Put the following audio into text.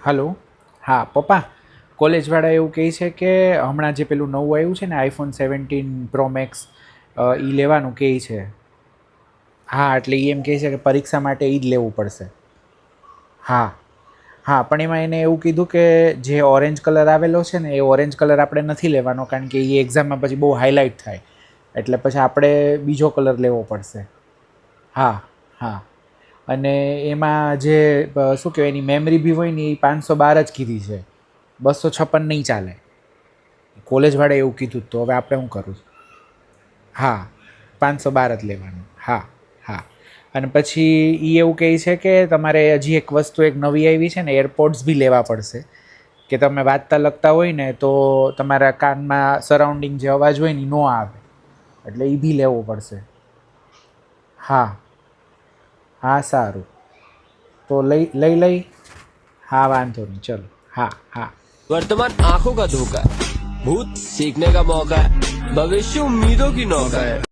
Hello. હા પપ્પા, કોલેજવાળા એવું કહે છે કે હમણાં જે પેલું નવું આવ્યું છે ને આઈફોન 17 પ્રો મેક્સ એ લેવાનું કહે છે. હા એટલે એ એમ કહે છે કે પરીક્ષા માટે એ જ લેવું પડશે. હા હા, પણ એમાં એને એવું કીધું કે જે ઓરેન્જ કલર આવેલો છે ને એ ઓરેન્જ કલર આપણે નથી લેવાનો, કારણ કે એ એક્ઝામમાં પછી બહુ હાઇલાઇટ થાય, એટલે પછી આપણે બીજો કલર લેવો પડશે. હા હા, અને એમાં જે શું કહેવાય એની મેમરી બી હોય ને એ 512 જ કીધી છે, 256 નહીં ચાલે. કોલેજવાળાએ એવું કીધું તો હવે આપણે શું કરું? હા, 512 જ લેવાનું. હા હા, અને પછી એ એવું કહે છે કે તમારે હજી એક વસ્તુ એક નવી આવી છે ને, એરપોડ્સ બી લેવા પડશે. કે તમે વાંચતા લખતા હોય ને તો તમારા કાનમાં સરાઉન્ડિંગ જે અવાજ હોય ને એ ન આવે, એટલે એ બી લેવો પડશે. હા હા સારું, તો લઈ. हाँ वांधो नहीं, चलो. हाँ हाँ. वर्तमान आंखों का धोखा है, भूत सीखने का मौका है, भविष्य उम्मीदों की नौका है.